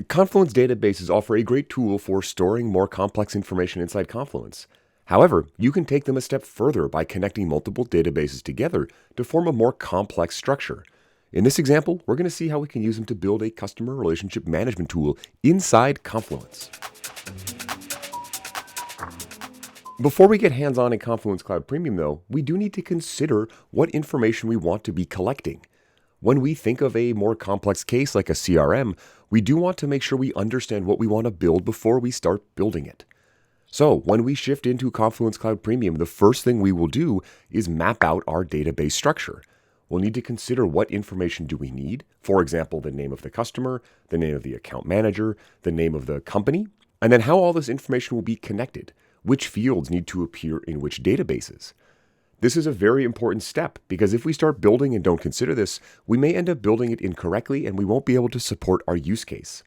Confluence databases offer a great tool for storing more complex information inside Confluence. However, you can take them a step further by connecting multiple databases together to form a more complex structure. In this example, we're going to see how we can use them to build a customer relationship management tool inside Confluence. Before we get hands-on in Confluence Cloud Premium, though, we do need to consider what information we want to be collecting. When we think of a more complex case like a CRM, we do want to make sure we understand what we want to build before we start building it. So when we shift into Confluence Cloud Premium, the first thing we will do is map out our database structure. We'll need to consider what information do we need. For example, the name of the customer, the name of the account manager, the name of the company, and then how all this information will be connected. Which fields need to appear in which databases. This is a very important step because if we start building and don't consider this, we may end up building it incorrectly and we won't be able to support our use case.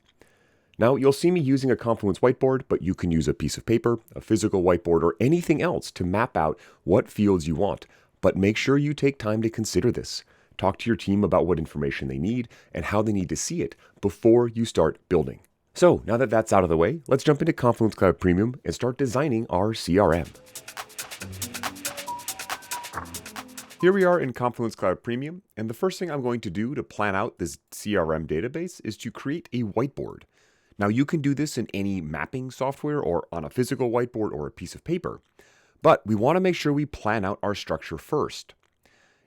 Now, you'll see me using a Confluence whiteboard, but you can use a piece of paper, a physical whiteboard, or anything else to map out what fields you want. But make sure you take time to consider this. Talk to your team about what information they need and how they need to see it before you start building. So now that that's out of the way, let's jump into Confluence Cloud Premium and start designing our CRM. Here we are in Confluence Cloud Premium, and the first thing I'm going to do to plan out this CRM database is to create a whiteboard. Now you can do this in any mapping software or on a physical whiteboard or a piece of paper, but we want to make sure we plan out our structure first.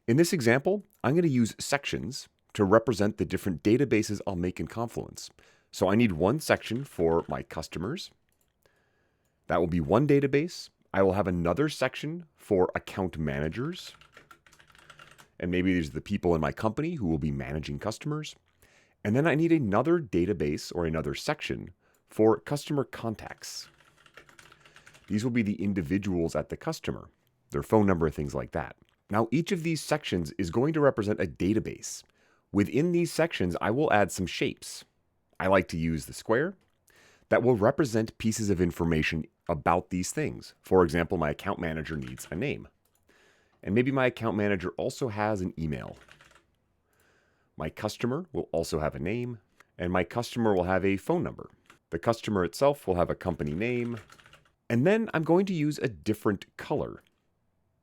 In this example, I'm going to use sections to represent the different databases I'll make in Confluence. So I need one section for my customers. That will be one database. I will have another section for account managers. And maybe these are the people in my company who will be managing customers. And then I need another database or another section for customer contacts. These will be the individuals at the customer, their phone number, things like that. Now, each of these sections is going to represent a database. Within these sections, I will add some shapes. I like to use the square that will represent pieces of information about these things. For example, my account manager needs a name. And maybe my account manager also has an email. My customer will also have a name, and my customer will have a phone number. The customer itself will have a company name. And then I'm going to use a different color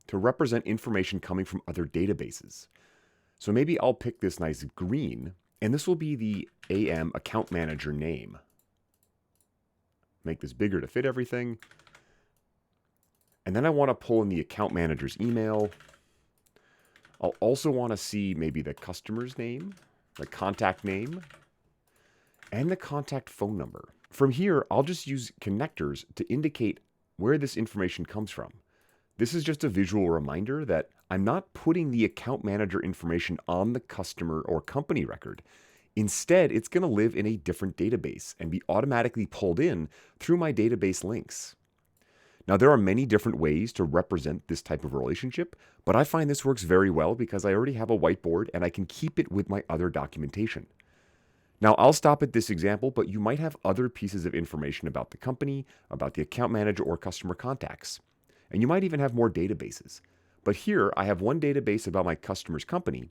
to represent information coming from other databases. So maybe I'll pick this nice green, and this will be the AM account manager name. Make this bigger to fit everything. And then I want to pull in the account manager's email. I'll also want to see maybe the customer's name, the contact name, and the contact phone number. From here, I'll just use connectors to indicate where this information comes from. This is just a visual reminder that I'm not putting the account manager information on the customer or company record. Instead, it's going to live in a different database and be automatically pulled in through my database links. Now, there are many different ways to represent this type of relationship, but I find this works very well because I already have a whiteboard and I can keep it with my other documentation. Now, I'll stop at this example, but you might have other pieces of information about the company, about the account manager or customer contacts. And you might even have more databases. But here, I have one database about my customer's company,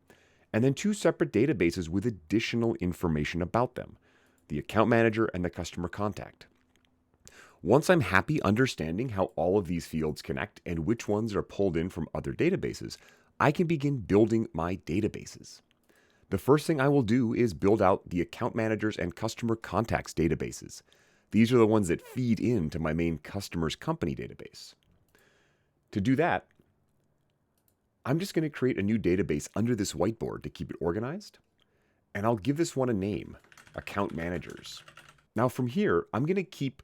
and then two separate databases with additional information about them, the account manager and the customer contact. Once I'm happy understanding how all of these fields connect and which ones are pulled in from other databases, I can begin building my databases. The first thing I will do is build out the account managers and customer contacts databases. These are the ones that feed into my main customer's company database. To do that, I'm just going to create a new database under this whiteboard to keep it organized. And I'll give this one a name, account managers. Now from here, I'm going to keep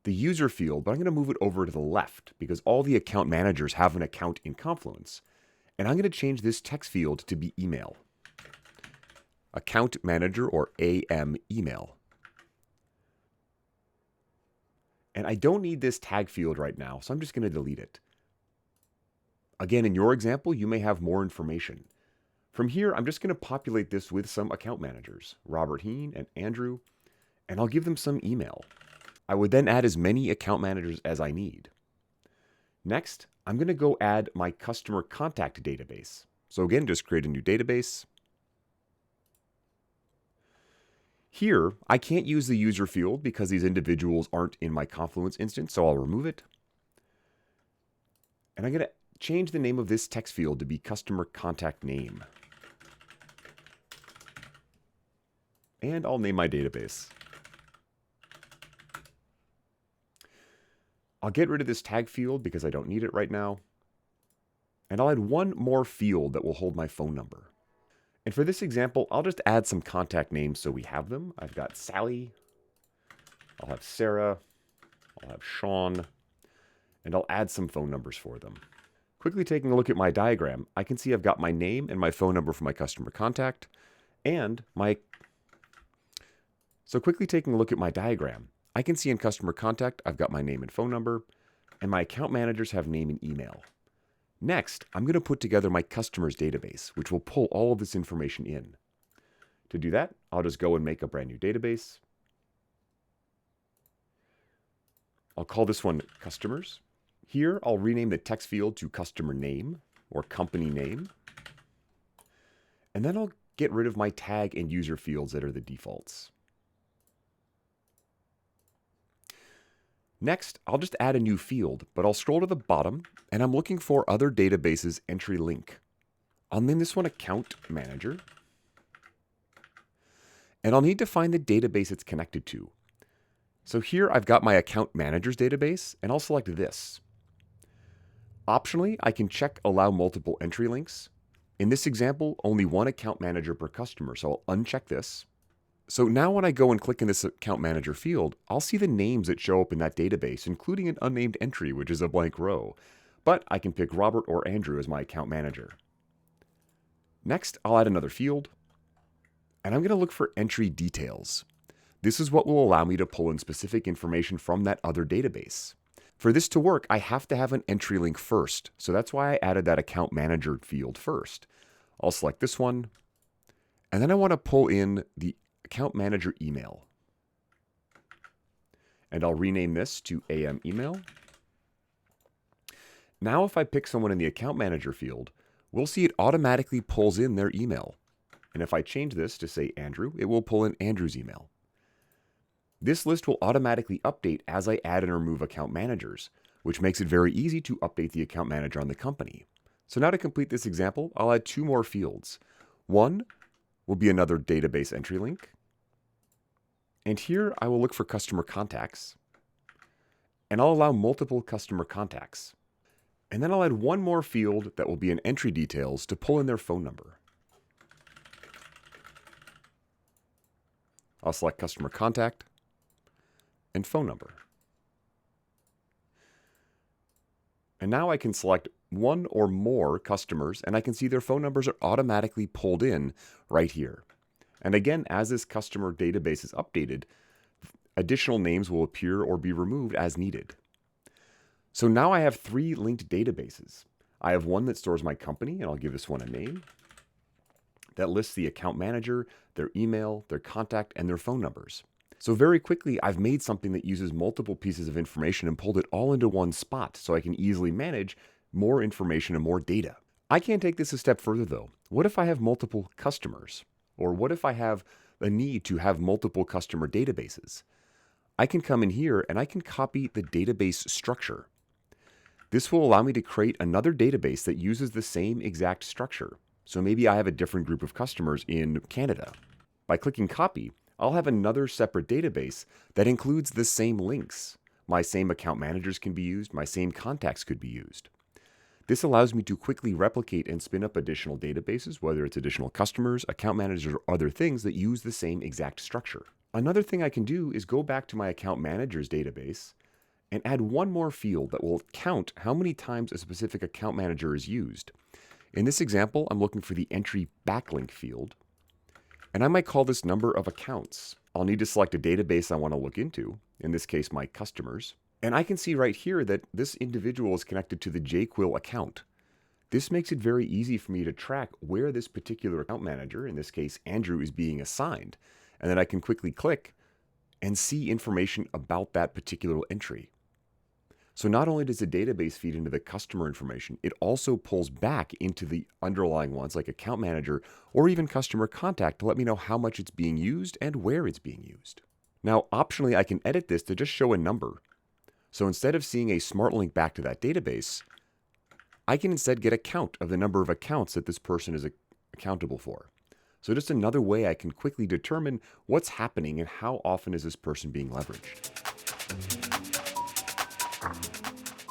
the user field, but I'm going to move it over to the left because all the account managers have an account in Confluence. And I'm going to change this text field to be email. Account manager or AM email. And I don't need this tag field right now, so I'm just going to delete it. Again, in your example, you may have more information. From here, I'm just going to populate this with some account managers, Robert Heen and Andrew, and I'll give them some email. I would then add as many account managers as I need. Next, I'm going to go add my customer contact database. So again, just create a new database. Here, I can't use the user field because these individuals aren't in my Confluence instance, so I'll remove it. And I'm going to change the name of this text field to be customer contact name. And I'll name my database. I'll get rid of this tag field because I don't need it right now. And I'll add one more field that will hold my phone number. And for this example, I'll just add some contact names so we have them. I've got Sally, I'll have Sarah, I'll have Sean, and I'll add some phone numbers for them. Quickly taking a look at my diagram, I can see I've got my name and my phone number for my customer contact, and So quickly taking a look at my diagram, I can see in customer contact, I've got my name and phone number, and my account managers have name and email. Next, I'm going to put together my customers database, which will pull all of this information in. To do that, I'll just go and make a brand new database. I'll call this one customers. Here, I'll rename the text field to customer name or company name. And then I'll get rid of my tag and user fields that are the defaults. Next, I'll just add a new field, but I'll scroll to the bottom and I'm looking for other databases entry link. I'll name this one account manager. And I'll need to find the database it's connected to. So here I've got my account managers database and I'll select this. Optionally, I can check allow multiple entry links. In this example, only one account manager per customer, so I'll uncheck this. So now when I go and click in this account manager field, I'll see the names that show up in that database, including an unnamed entry, which is a blank row. But I can pick Robert or Andrew as my account manager. Next, I'll add another field, and I'm going to look for entry details. This is what will allow me to pull in specific information from that other database. For this to work, I have to have an entry link first, so that's why I added that account manager field first. I'll select this one, and then I want to pull in the account manager email. And I'll rename this to AM email. Now if I pick someone in the account manager field, we'll see it automatically pulls in their email. And if I change this to say Andrew, it will pull in Andrew's email. This list will automatically update as I add and remove account managers, which makes it very easy to update the account manager on the company. So now to complete this example, I'll add two more fields. One will be another database entry link. And here I will look for customer contacts. And I'll allow multiple customer contacts. And then I'll add one more field that will be an entry details to pull in their phone number. I'll select customer contact and phone number. And now I can select one or more customers and I can see their phone numbers are automatically pulled in right here. And again, as this customer database is updated, additional names will appear or be removed as needed. So now I have three linked databases. I have one that stores my company, and I'll give this one a name, that lists the account manager, their email, their contact, and their phone numbers. So very quickly, I've made something that uses multiple pieces of information and pulled it all into one spot so I can easily manage more information and more data. I can take this a step further though. What if I have multiple customers? Or what if I have a need to have multiple customer databases? I can come in here and I can copy the database structure. This will allow me to create another database that uses the same exact structure. So maybe I have a different group of customers in Canada. By clicking copy, I'll have another separate database that includes the same links. My same account managers can be used, my same contacts could be used. This allows me to quickly replicate and spin up additional databases, whether it's additional customers, account managers, or other things that use the same exact structure. Another thing I can do is go back to my account managers database and add one more field that will count how many times a specific account manager is used. In this example, I'm looking for the entry backlink field, and I might call this number of accounts. I'll need to select a database I want to look into, in this case, my customers. And I can see right here that this individual is connected to the JQuil account. This makes it very easy for me to track where this particular account manager, in this case Andrew, is being assigned. And then I can quickly click and see information about that particular entry. So not only does the database feed into the customer information, it also pulls back into the underlying ones like account manager or even customer contact to let me know how much it's being used and where it's being used. Now, optionally, I can edit this to just show a number. So instead of seeing a smart link back to that database, I can instead get a count of the number of accounts that this person is accountable for. So just another way I can quickly determine what's happening and how often is this person being leveraged.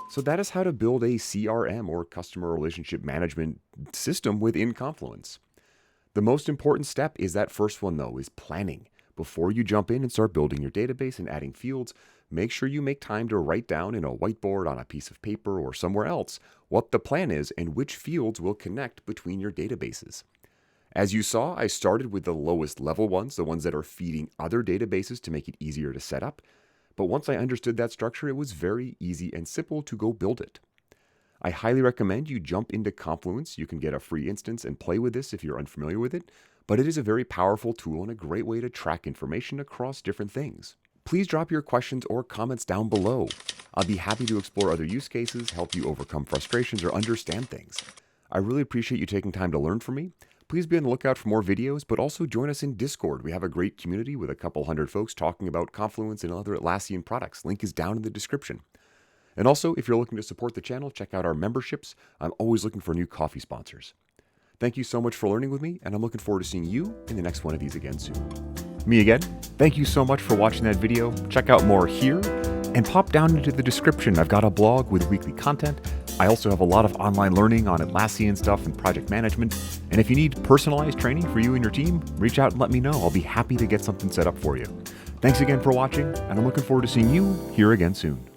So that is how to build a CRM or customer relationship management system within Confluence. The most important step is that first one though, is planning. Before you jump in and start building your database and adding fields, make sure you make time to write down in a whiteboard, on a piece of paper, or somewhere else what the plan is and which fields will connect between your databases. As you saw, I started with the lowest level ones, the ones that are feeding other databases to make it easier to set up. But once I understood that structure, it was very easy and simple to go build it. I highly recommend you jump into Confluence. You can get a free instance and play with this if you're unfamiliar with it, but it is a very powerful tool and a great way to track information across different things. Please drop your questions or comments down below. I'll be happy to explore other use cases, help you overcome frustrations, or understand things. I really appreciate you taking time to learn from me. Please be on the lookout for more videos, but also join us in Discord. We have a great community with a couple hundred folks talking about Confluence and other Atlassian products. Link is down in the description. And also, if you're looking to support the channel, check out our memberships. I'm always looking for new coffee sponsors. Thank you so much for learning with me, and I'm looking forward to seeing you in the next one of these again soon. Me again, thank you so much for watching that video. Check out more here, and pop down into the description. I've got a blog with weekly content. I also have a lot of online learning on Atlassian stuff and project management. And if you need personalized training for you and your team, reach out and let me know. I'll be happy to get something set up for you. Thanks again for watching, and I'm looking forward to seeing you here again soon.